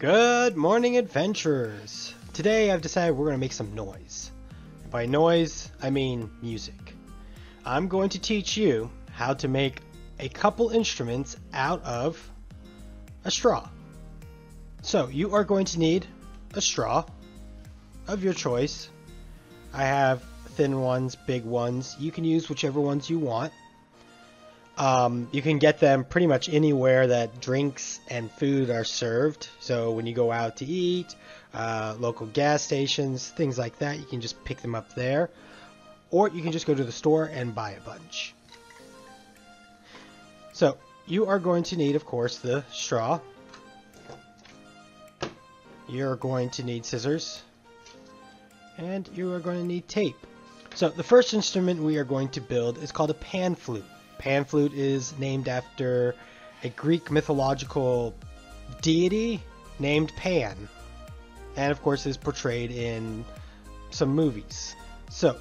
Good morning, adventurers! Today I've decided we're going to make some noise. By noise, I mean music. I'm going to teach you how to make a couple instruments out of a straw. So you are going to need a straw of your choice. I have thin ones, big ones. You can use whichever ones you want. You can get them pretty much anywhere that drinks and food are served. So when you go out to eat, local gas stations, things like that, you can just pick them up there. Or you can just go to the store and buy a bunch. So you are going to need, of course, the straw. You're going to need scissors. And you are going to need tape. So the first instrument we are going to build is called a pan flute. Pan flute is named after a Greek mythological deity named Pan, and of course is portrayed in some movies. So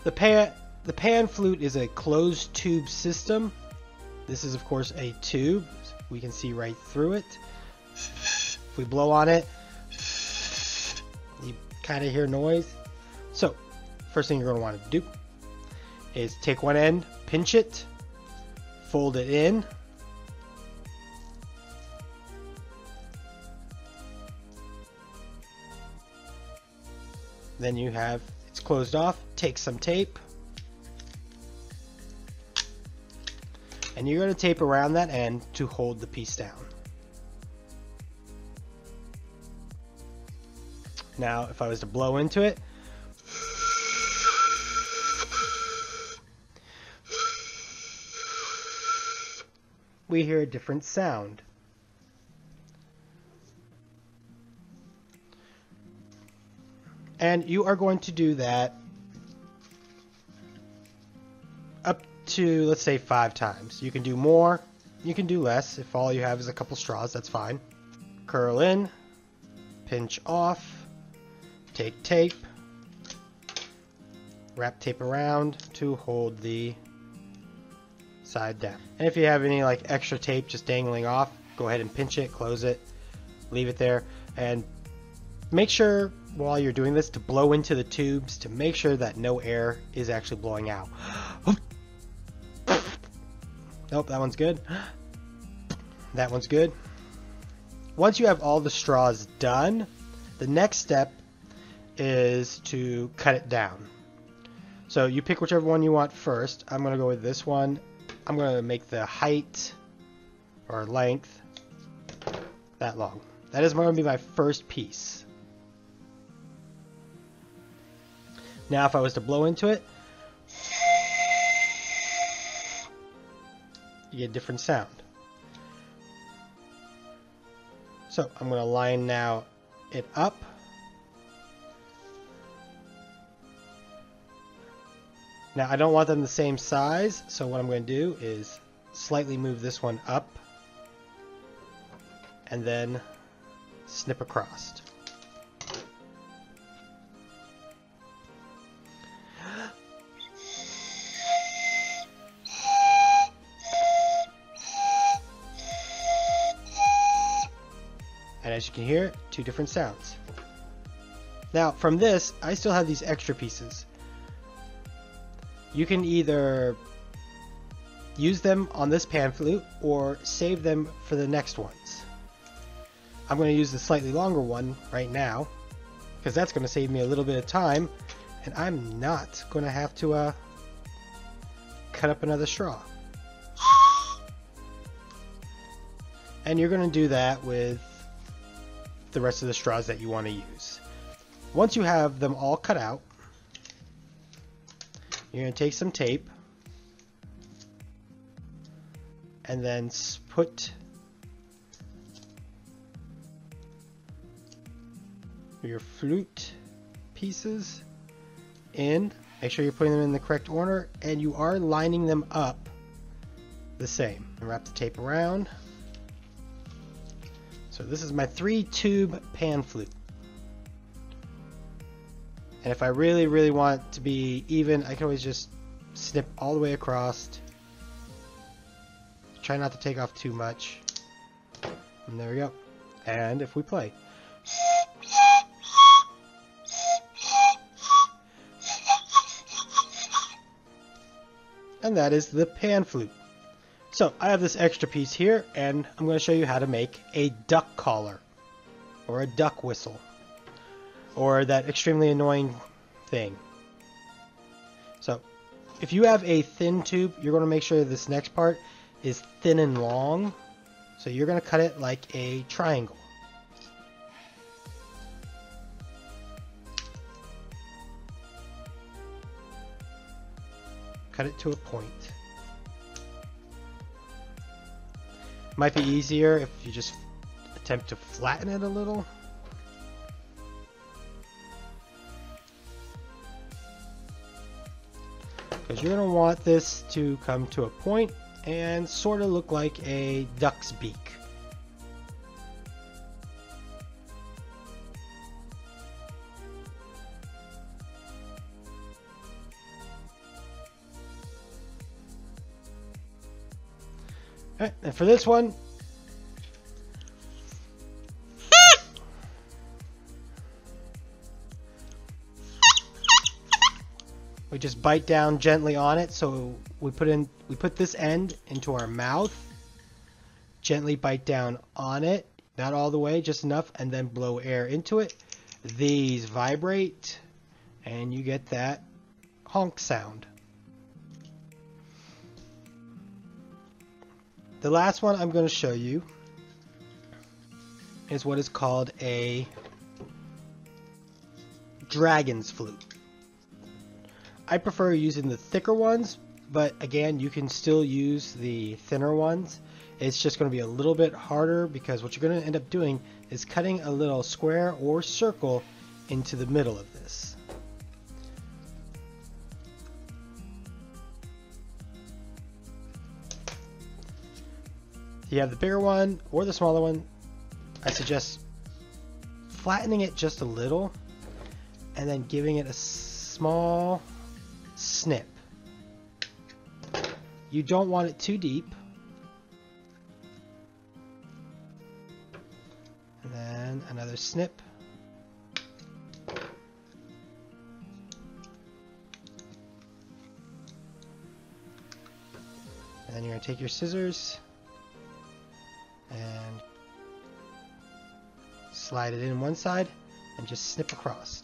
the pan flute is a closed tube system. This is of course a tube. We can see right through it. If we blow on it, you kind of hear noise. So first thing you're going to want to do is take one end, pinch it, fold it in, then you have it's closed off. Take some tape, and you're going to tape around that end to hold the piece down. Now if I was to blow into it, we hear a different sound. And you are going to do that up to, let's say, 5 times. You can do more, you can do less. If all you have is a couple straws, that's fine. Curl in, pinch off, take tape, wrap tape around to hold the side down. And if you have any like extra tape just dangling off, go ahead and pinch it, close it, leave it there, and make sure while you're doing this to blow into the tubes to make sure that no air is actually blowing out. Nope, that one's good. That one's good. Once you have all the straws done, the next step is to cut it down. So you pick whichever one you want first. I'm going to go with this one. I'm going to make the height or length that long. That is going to be my first piece. Now if I was to blow into it, you get a different sound. So I'm going to line now it up. Now I don't want them the same size, so what I'm going to do is slightly move this one up and then snip across. And as you can hear, 2 different sounds. Now from this, I still have these extra pieces. You can either use them on this pan flute or save them for the next ones. I'm going to use the slightly longer one right now because that's going to save me a little bit of time, and I'm not going to have to cut up another straw. And you're going to do that with the rest of the straws that you want to use. Once you have them all cut out, you're going to take some tape and then put your flute pieces in. Make sure you're putting them in the correct order and you are lining them up the same. And wrap the tape around. So this is my 3-tube pan flute. And if I really want it to be even, I can always just snip all the way across. Try not to take off too much. And there we go. And if we play, and that is the pan flute. So I have this extra piece here, and I'm going to show you how to make a duck caller, or a duck whistle, or that extremely annoying thing. So if you have a thin tube, you're going to make sure this next part is thin and long. So you're going to cut it like a triangle. Cut it to a point. Might be easier if you just attempt to flatten it a little. Because you're going to want this to come to a point and sort of look like a duck's beak. Alright, and for this one, we just bite down gently on it. So we put this end into our mouth, gently bite down on it, not all the way, just enough, and then blow air into it. These vibrate, and you get that honk sound. The last one I'm going to show you is what is called a dragon's flute. I prefer using the thicker ones, but again, you can still use the thinner ones. It's just going to be a little bit harder because what you're going to end up doing is cutting a little square or circle into the middle of this. If you have the bigger one or the smaller one, I suggest flattening it just a little and then giving it a small snip. You don't want it too deep. And then another snip. And then you're going to take your scissors and slide it in one side and just snip across.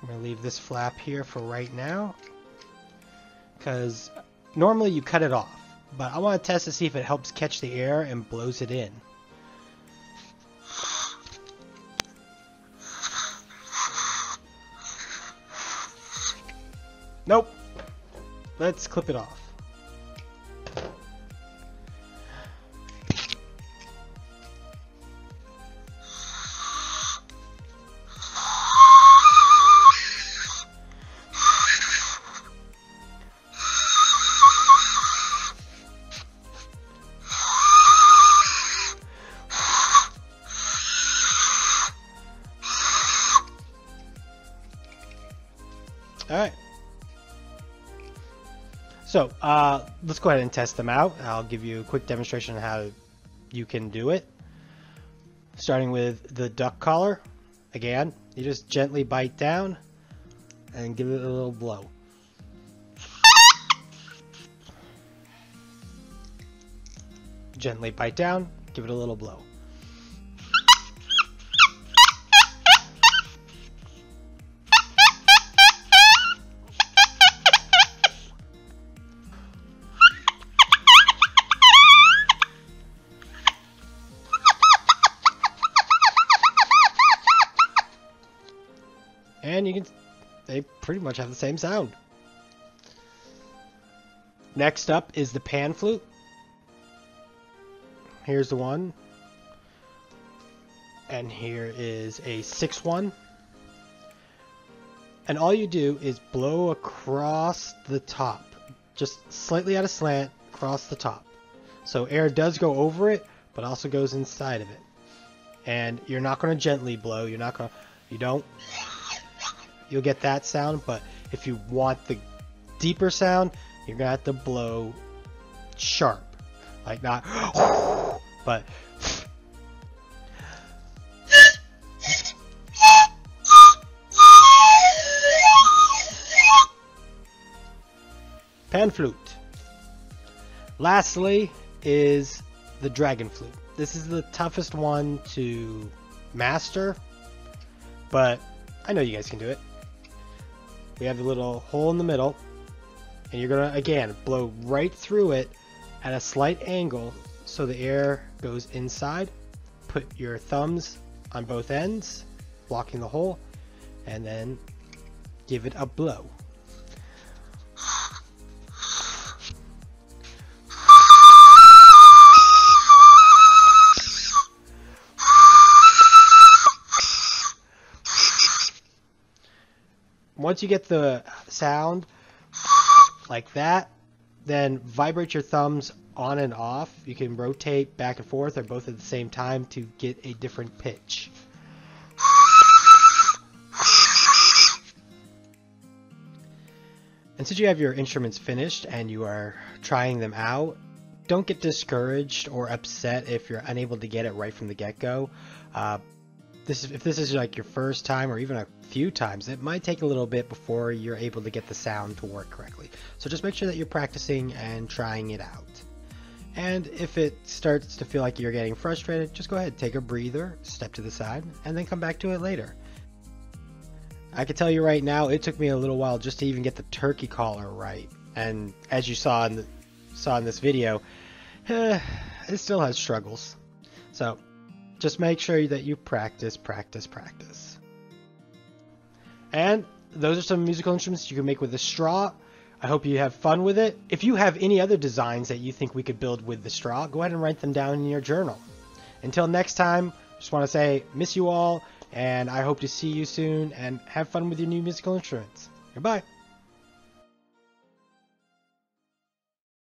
I'm going to leave this flap here for right now because normally you cut it off, but I want to test to see if it helps catch the air and blows it in. Nope. Let's clip it off. All right. So let's go ahead and test them out. I'll give you a quick demonstration on how you can do it. Starting with the duck collar. Again, you just gently bite down and give it a little blow. Gently bite down, give it a little blow. And they pretty much have the same sound. Next up is the pan flute. Here's the one. And here is a 6-1. And all you do is blow across the top. Just slightly at a slant across the top. So air does go over it, but also goes inside of it. And you're not going to gently blow. You don't you'll get that sound. But if you want the deeper sound, you're gonna have to blow sharp, like not, but. Pan flute. Lastly is the dragon flute. This is the toughest one to master, but I know you guys can do it. We have the little hole in the middle, and you're gonna again blow right through it at a slight angle so the air goes inside. Put your thumbs on both ends, blocking the hole, and then give it a blow. Once you get the sound like that, then vibrate your thumbs on and off. You can rotate back and forth or both at the same time to get a different pitch. And since you have your instruments finished and you are trying them out, don't get discouraged or upset if you're unable to get it right from the get-go. If this is like your first time or even a few times, it might take a little bit before you're able to get the sound to work correctly. So just make sure that you're practicing and trying it out. And if it starts to feel like you're getting frustrated, just go ahead, take a breather, step to the side, and then come back to it later. I can tell you right now, it took me a little while just to even get the turkey caller right. And as you saw in this video, it still has struggles. So just make sure that you practice. And those are some musical instruments you can make with the straw. I hope you have fun with it. If you have any other designs that you think we could build with the straw, go ahead and write them down in your journal. Until next time, just want to say, miss you all, and I hope to see you soon, and have fun with your new musical instruments. Goodbye.